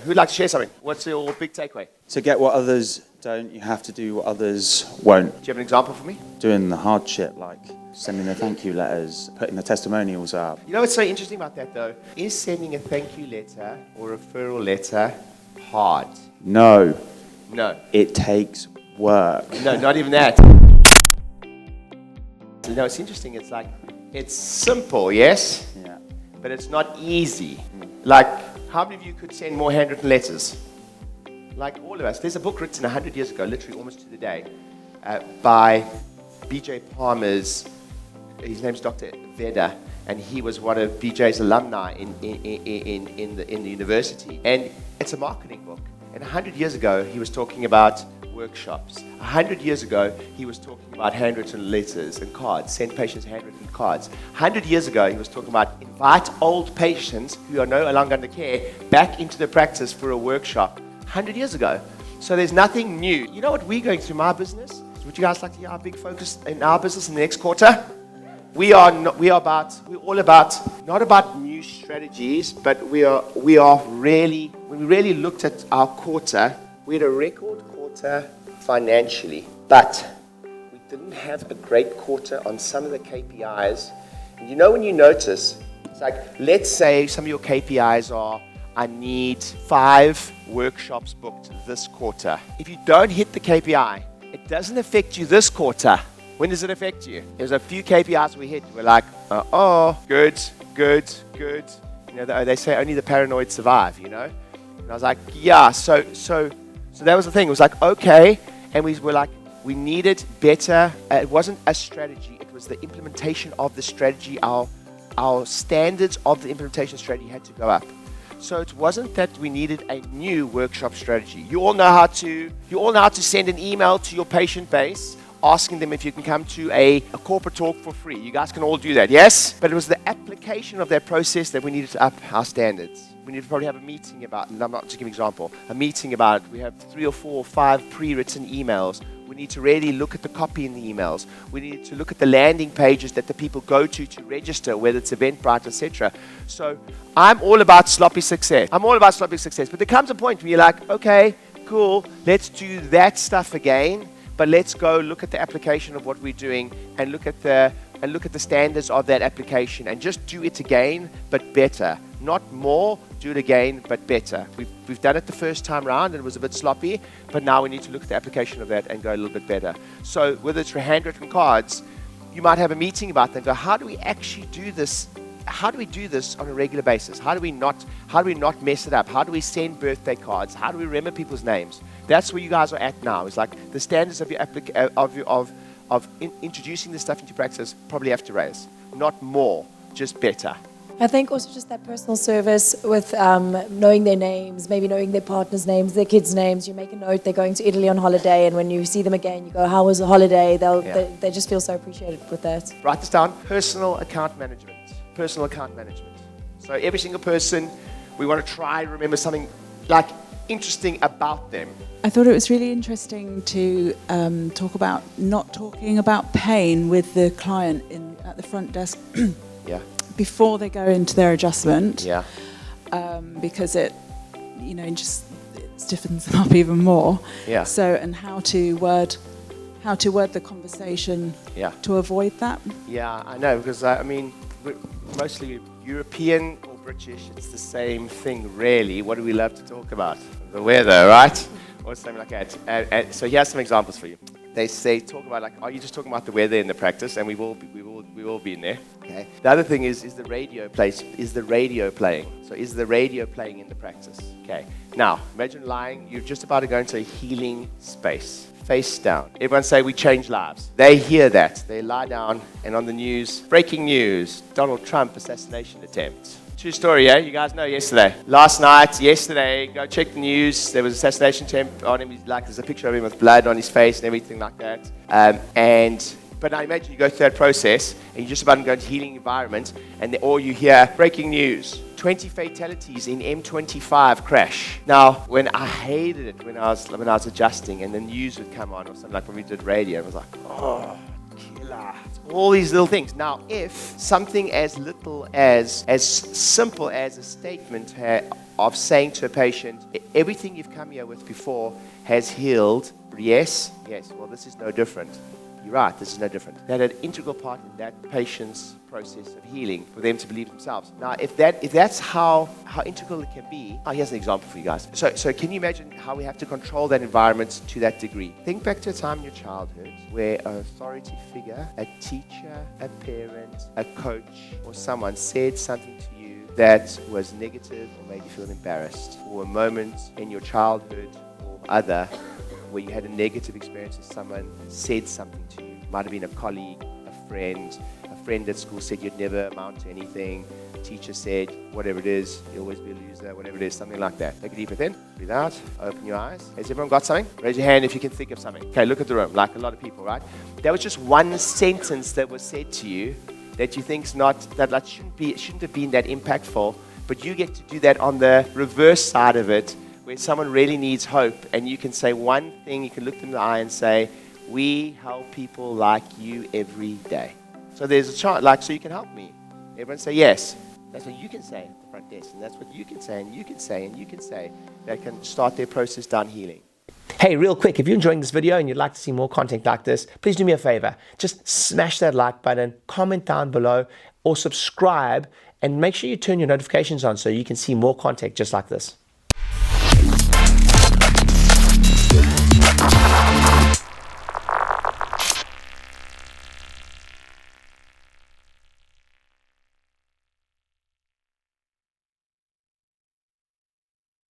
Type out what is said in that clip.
Who'd like to share something? What's your big takeaway? To get what others don't, you have to do what others won't. Do you have an example for me? Doing the hard shit, like sending the thank you letters, putting the testimonials up. You know what's so interesting about that, though? Is sending a thank you letter or referral letter hard? No. No. It takes work. No, not even that. You know, it's interesting. It's like, it's simple, yes? Yeah. But it's not easy. Like, how many of you could send more handwritten letters? Like all of us. There's a book written 100 years ago, literally almost to the day, by B.J. Palmer's, his name's Dr. Rieder, and he was one of B.J.'s alumni in the university. And it's a marketing book. And 100 years ago, he was talking about workshops. 100 years ago, he was talking about handwritten letters and cards, send patients handwritten cards. 100 years ago, he was talking about invite old patients who are no longer under care back into the practice for a workshop. 100 years ago. So there's nothing new. You know what we're going through in my business? Would you guys like to hear our big focus in our business in the next quarter? We're all about, not about new strategies, but we are really, when we really looked at our quarter, we had a record quarter financially, but we didn't have a great quarter on some of the KPIs. And you know when you notice, it's like, let's say some of your KPIs are, I need 5 workshops booked this quarter. If you don't hit the KPI, it doesn't affect you this quarter. When does it affect you? There's a few KPIs we hit. We're like, good. You know, they say only the paranoid survive, you know? And I was like, yeah, so that was the thing. It was like, okay. And we were like, we needed better. It wasn't a strategy. It was the implementation of the strategy. Our standards of the implementation strategy had to go up. So it wasn't that we needed a new workshop strategy. You all know how to send an email to your patient base asking them if you can come to a corporate talk for free. You guys can all do that, yes? But it was the application of that process that we needed to up our standards. We need to probably have a meeting about, and I'm not just giving an example, a meeting about it. We have 3 or 4 or 5 pre-written emails. We need to really look at the copy in the emails. We need to look at the landing pages that the people go to register, whether it's Eventbrite, etc. So I'm all about sloppy success. But there comes a point where you're like, okay, cool, let's do that stuff again, but let's go look at the application of what we're doing and look at the standards of that application and just do it again, but better. Not more, do it again, but better. We've done it the first time round and it was a bit sloppy, but now we need to look at the application of that and go a little bit better. So whether it's for handwritten cards, you might have a meeting about that and go, how do we actually do this? How do we do this on a regular basis? How do we not mess it up? How do we send birthday cards? How do we remember people's names? That's where you guys are at now. It's like the standards of your introducing this stuff into practice probably have to raise. Not more, just better. I think also just that personal service with knowing their names, maybe knowing their partner's names, their kids' names. You make a note, they're going to Italy on holiday, and when you see them again, you go, how was the holiday? They just feel so appreciated with that. Write this down, personal account management. So every single person, we want to try and remember something like interesting about them. I thought it was really interesting to talk about not talking about pain with the client at the front desk. Yeah. Before they go into their adjustment, yeah, because it stiffens them up even more. Yeah. So, and how to word the conversation. Yeah. To avoid that. Yeah, I know, because I mean, we're mostly European or British. It's the same thing, really. What do we love to talk about? The weather, right? Or something like that. And so here's some examples for you. They talk about like, are you just talking about the weather in the practice? And we will be in there. Okay. The other thing is the radio playing? So is the radio playing in the practice? Okay. Now, imagine you're just about to go into a healing space. Face down. Everyone say we change lives. They hear that. They lie down and on the news, breaking news, Donald Trump assassination attempt. True story, yeah? You guys know yesterday. Yesterday, go check the news. There was an assassination attempt on him. There's a picture of him with blood on his face and everything like that. But now imagine you go through that process and you're just about to go into a healing environment and all you hear, breaking news, 20 fatalities in M25 crash. Now, when I hated it when I was adjusting and the news would come on or something like when we did radio, I was like, oh, killer. All these little things. Now, if something as simple as a statement of saying to a patient, everything you've come here with before has healed. Yes, well, this is no different. You're right, this is no different. That had an integral part in that patient's process of healing for them to believe themselves. Now, if that's how integral it can be, here's an example for you guys. So can you imagine how we have to control that environment to that degree? Think back to a time in your childhood where an authority figure, a teacher, a parent, a coach, or someone said something to you that was negative or made you feel embarrassed, or a moment in your childhood or other where you had a negative experience with someone said something to you. Might have been a colleague, a friend at school said you'd never amount to anything. A teacher said, whatever it is, you'll always be a loser, whatever it is, something like that. Take a deep breath in, breathe out, open your eyes. Has everyone got something? Raise your hand if you can think of something. Okay, look at the room, like a lot of people, right? That was just one sentence that was said to you that you think's not, that shouldn't have been that impactful, but you get to do that on the reverse side of it, where someone really needs hope, and you can say one thing, you can look them in the eye and say, we help people like you every day. So there's a chance, so you can help me. Everyone say yes. That's what you can say at the front desk, and that's what you can say, and you can say, and you can say. That can start their process down healing. Hey, real quick, if you're enjoying this video and you'd like to see more content like this, please do me a favor. Just smash that like button, comment down below, or subscribe, and make sure you turn your notifications on so you can see more content just like this.